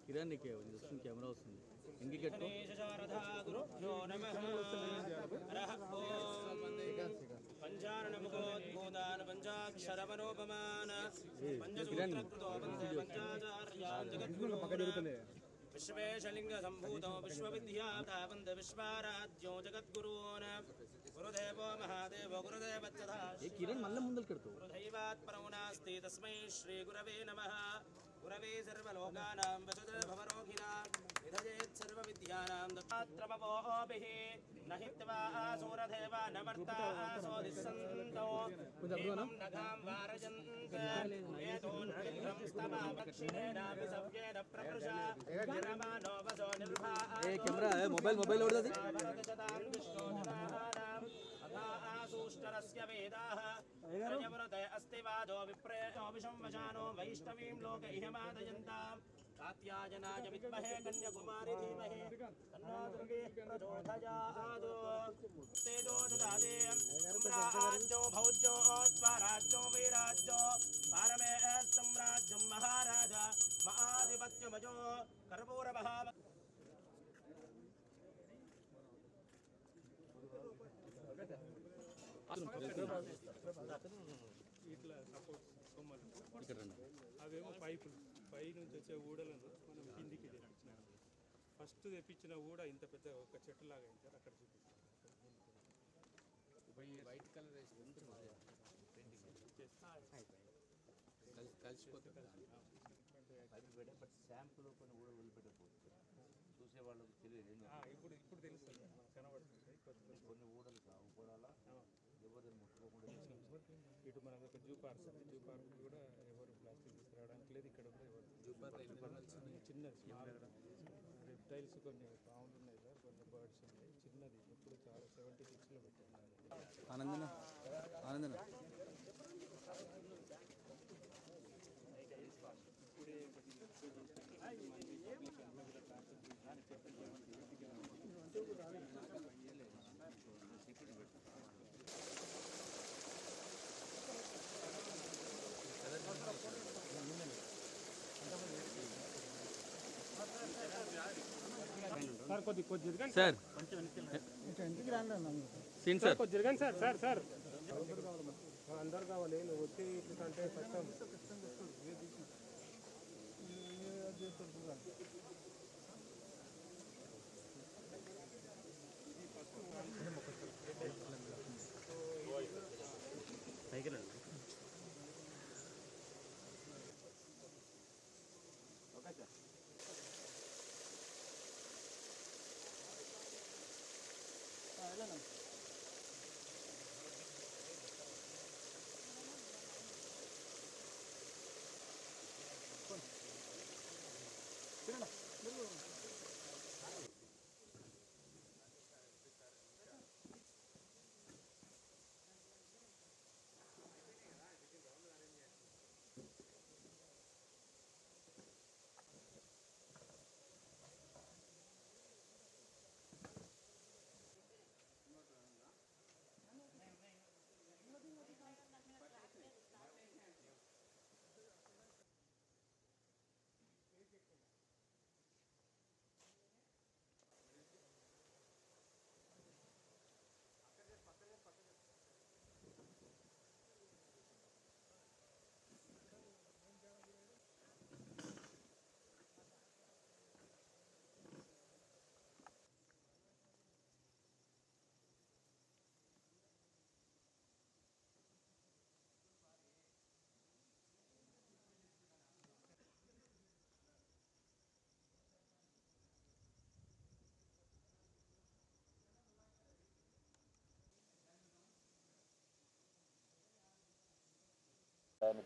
కిరణ్ నీకే వస్తుంది కెమెరా వస్తుంది ఇంటికి కట్టుకో పంచారణముఖోద్భూతాన్ పంచాక్షరమనోపమాన్ పంచసూత్రకృతో విశ్వేశలింగ సంభూతో విశ్వవిద్యావంద విశ్వారాధ్యో జగద్గురూన్ గురుదేవో మహాదేవో గురుదేవచ్చదా కిరణ్ మళ్ళీ ముందలు కడుతూ గురుదైవాత్ పరమో నాస్తి తస్మై శ్రీ గురవే నమః గురవే సర్వలోకానాం వసతే భవరోగిణాం విధయేత్ సర్వవిద్యానాం దత్తాత్రమవోభిః నహిత్వా ఆసూరదేవ నవర్తా ఆసోదిస్సంతో ఏవం నఘాం వారయంత ఏతోన్ విక్రం స్తమా వక్షిణేనాపి సవ్యేన ప్రకృషా రమానో వసో నిర్భా కెమెరా మొబైల్ ఓడది आसूष्टरस्य वेदाः त्रयवृते अस्ति वादो विप्रेतो विशंवशानो वैष्णवीं लोक इहमादयन्ताम् कात्यायनाय विद्महे कन्याकुमारी धीमहि तन्नो दुर्गे प्रचोदयात् तेजो ददाते सम्राज्यो भौज्यो स्वराज्यो वीराज्यो पारमे सम्राज्यं महाराजा महाधिपत्यमजो कर्पूरमहा ఇట్లా సపోర్ట్ కొమ్మలు అవేమో పైపులు పై నుంచి వచ్చే ఊడలను మనం కిందికి తెప్పించినాం. ఫస్ట్ తెప్పించిన ఊడ ఇంత పెద్ద ఒక చెట్టులాగా అయింది అక్కడ చూపించాం. వైట్ కలర్ కలిసిపోతుంది శాంపుల్ కొన్ని ఊడ వదిలిపెట్టకపోవచ్చు చూసే వాళ్ళకి తెలియదు. ఇప్పుడు తెలుస్తుంది కనబడుతుంది కొన్ని ఊడలు ఊడాలా ఎవరిని ముట్టుకోకుండా. ఇటు మనది ఒక జూ పార్క్ కూడా ఎవరు ప్లాస్టిక్ తీసుకురావడానికి లేదు. ఇక్కడ కూడా ఎవరు చిన్న రెప్టైల్స్ కొన్ని పాములు ఉన్నాయి సార్, కొన్ని బర్డ్స్ ఉన్నాయి. చిన్నది ఇప్పుడు చాలా 76లో పెట్టాను. ఆనందన సార్ కొద్దిగా జరగండి సార్ సీన్ సార్ కొద్ది జరగండి సార్ అందరు కావాలి. నువ్వు వచ్చి అంటే కష్టం.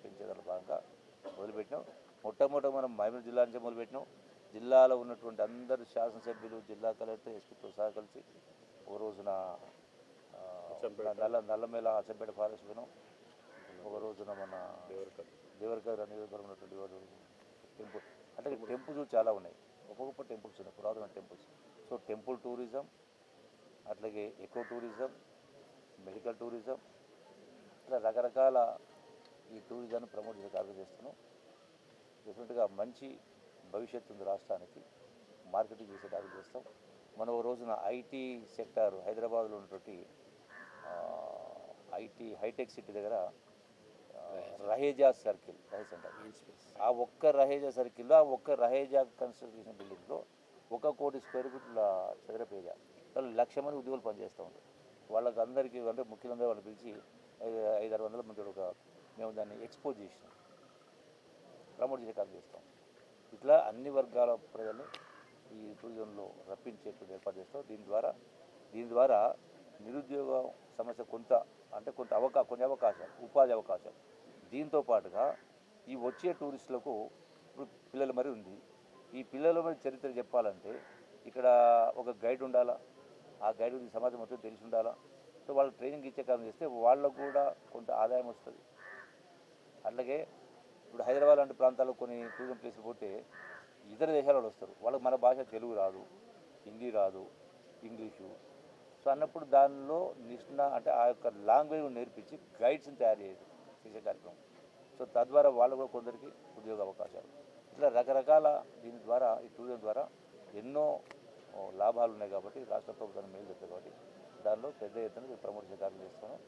పెంచేదాని భాగంగా మొదలుపెట్టినాం. మొట్టమొదట మనం మహబూబ్ జిల్లా నుంచే మొదలుపెట్టినాం. జిల్లాలో ఉన్నటువంటి అందరు శాసనసభ్యులు, జిల్లా కలెక్టర్, ఎస్పీతో సహా కలిసి ఒక రోజున నల్లమేళ అచ్చంపేట ఫారెస్ట్ పోయినాం. ఒక రోజున మన దేవరకద్ర నియోజకవర్గం ఉన్నటువంటి టెంపుల్, అంటే టెంపుల్స్ చాలా ఉన్నాయి. గొప్ప టెంపుల్స్ ఉన్నాయి, పురాతన టెంపుల్స్. సో టెంపుల్ టూరిజం, అట్లాగే ఎకో టూరిజం, మెడికల్ టూరిజం, ఇట్లా రకరకాల ఈ టూరిజాన్ని ప్రమోట్ చేసే కార్యక్రమం చేస్తున్నాం. డెఫినెట్గా మంచి భవిష్యత్తు ఉంది రాష్ట్రానికి, మార్కెటింగ్ చేసే కార్యక్రమం చేస్తాం. మనం ఓ రోజున ఐటీ సెక్టార్ హైదరాబాద్లో ఉన్నటువంటి ఐటీ హైటెక్ సిటీ దగ్గర రహేజా సర్కిల్ ఆ ఒక్క రహేజా సర్కిల్లో ఆ ఒక్క రహేజా కన్స్ట్రక్షన్ బిల్డింగ్లో 1 కోటి స్క్వేర్ ఫీట్ల చదరపు ఏరియా, వాళ్ళు 1,00,000 మంది ఉద్యోగులు పనిచేస్తూ ఉంటారు. వాళ్ళకి అందరికీ అంటే ముఖ్యమంత్రి వాళ్ళు పిలిచి 500-600 మంది మేము దాన్ని ఎక్స్పోజ్ చేసినాం, ప్రమోట్ చేసే కార్యక్రమం చేస్తాం. ఇట్లా అన్ని వర్గాల ప్రజల్ని ఈ టూరిజంలో రప్పించేటువంటి ఏర్పాటు చేస్తాం. దీని ద్వారా నిరుద్యోగ సమస్య కొన్ని అవకాశాలు, ఉపాధి అవకాశాలు, దీంతో పాటుగా ఈ వచ్చే టూరిస్టులకు ఇప్పుడు పిల్లల మరి ఉంది. ఈ పిల్లల మరి చరిత్ర చెప్పాలంటే ఇక్కడ ఒక గైడ్ ఉండాలా, ఆ గైడ్ గురించి సమాజం మొత్తం తెలిసి ఉండాలా. సో వాళ్ళు ట్రైనింగ్ ఇచ్చే కారణం చేస్తే వాళ్ళకు కూడా కొంత ఆదాయం వస్తుంది. అట్లాగే ఇప్పుడు హైదరాబాద్ లాంటి ప్రాంతాల్లో కొన్ని టూరిజం ప్లేసులు పోతే ఇతర దేశాల వాళ్ళు వస్తారు, వాళ్ళకి మన భాష తెలుగు రాదు, హిందీ రాదు, ఇంగ్లీషు. సో అన్నప్పుడు దానిలో అంటే ఆ యొక్క లాంగ్వేజ్ నేర్పించి గైడ్స్ని తయారు చేసే కార్యక్రమం. సో తద్వారా వాళ్ళు కూడా కొందరికి ఉద్యోగ అవకాశాలు, ఇట్లా రకరకాల దీని ద్వారా ఈ టూరిజం ద్వారా ఎన్నో లాభాలు ఉన్నాయి. కాబట్టి రాష్ట్ర ప్రభుత్వాన్ని మేలు చెప్తారు. కాబట్టి దానిలో పెద్ద ఎత్తున ప్రమోట్ చేసే కార్యక్రమం చేస్తున్నాం.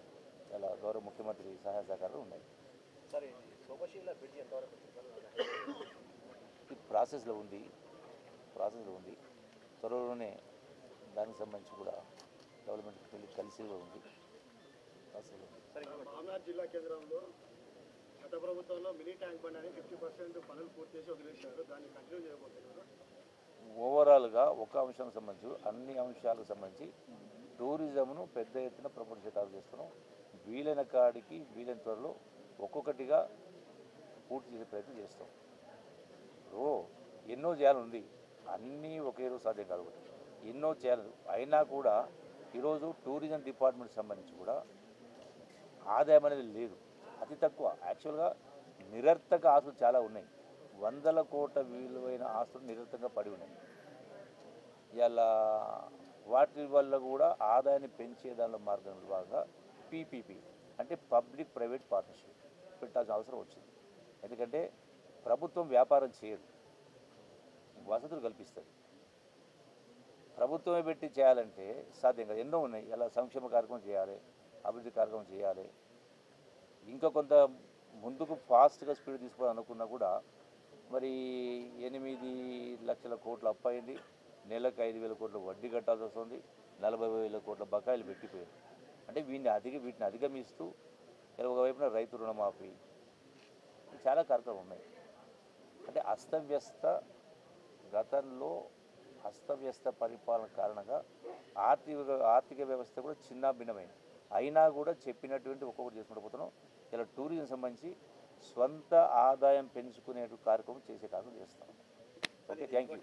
చాలా గౌరవ ముఖ్యమంత్రి సహాయ సహకారాలు ఉన్నాయి. ప్రాసెస్లో ఉంది. త్వరలోనే దానికి సంబంధించి కూడా డెవలప్మెంట్ కలిసి ఉంది. రామనాథ్ జిల్లా కేంద్రంలో గత ప్రభుత్వంలో మినీ ట్యాంక్ బండ్ అని 50% పనులు పూర్తి చేసి వదిలేశారు, దాన్ని కంటిన్యూ చేయబోతున్నారు. ఓవరాల్గా ఒక అంశానికి సంబంధించి అన్ని అంశాలకు సంబంధించి టూరిజంను పెద్ద ఎత్తున ప్రమోట్ చేయాలి చేస్తున్నాం. వీలైన కాడికి వీలైన త్వరలో ఒక్కొక్కటిగా పూర్తి చేసే ప్రయత్నం చేస్తాం. ఎన్నో చేయాలి, అన్నీ ఒకే రోజు సాధ్యం కాదు. ఎన్నో చేయాలి అయినా కూడా ఈరోజు టూరిజం డిపార్ట్మెంట్ సంబంధించి కూడా ఆదాయం అనేది లేదు, అతి తక్కువ. యాక్చువల్గా నిరర్థక ఆస్తులు చాలా ఉన్నాయి, 100ల కోట్ల విలువైన ఆస్తులు నిరర్థకంగా పడి ఉన్నాయి. ఇలా వాటి వల్ల కూడా ఆదాయాన్ని పెంచే దానిలో మార్గంలో భాగంగా పీపీపీ అంటే పబ్లిక్ ప్రైవేట్ పార్ట్నర్షిప్ పెట్టాల్సిన అవసరం వచ్చింది. ఎందుకంటే ప్రభుత్వం వ్యాపారం చేయదు, వసతులు కల్పిస్తుంది. ప్రభుత్వమే పెట్టి చేయాలంటే సాధ్యం కాదు. ఎన్నో ఉన్నాయి, ఇలా సంక్షేమ కార్యక్రమం చేయాలి, అభివృద్ధి కార్యక్రమం చేయాలి. ఇంకా కొంత ముందుకు ఫాస్ట్గా స్పీడ్ తీసుకోవాలనుకున్నా కూడా మరి 8 లక్షల కోట్లు అప్పు అయింది, నెలకు 5,000 కోట్ల వడ్డీ కట్టాల్సి వస్తుంది, 40,000 కోట్ల బకాయిలు పెట్టిపోయారు. అంటే వీటిని అధిగమిస్తూ ఒకవైపున రైతు రుణమాఫీ, చాలా కార్యక్రమాలు ఉన్నాయి. అంటే గతంలో అస్తవ్యస్త పరిపాలన కారణంగా ఆర్థిక వ్యవస్థ కూడా చిన్న భిన్నమైంది. అయినా కూడా చెప్పినటువంటి ఒక్కొక్కటి చేసుకుంటూ పోతున్నాం. ఇలా టూరిజం సంబంధించి స్వంత ఆదాయం పెంచుకునే కార్యక్రమం చేసే కార్యక్రమం చేస్తాం. Okay, thank you.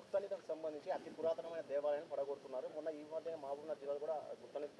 గుట్టనికి సంబంధించి అతి పురాతనమైన దేవాలయాన్ని పడగొడుతున్నారు. మొన్న ఈ మధ్య మహబూబ్నగర్ జిల్లాలో కూడా గుట్టనికి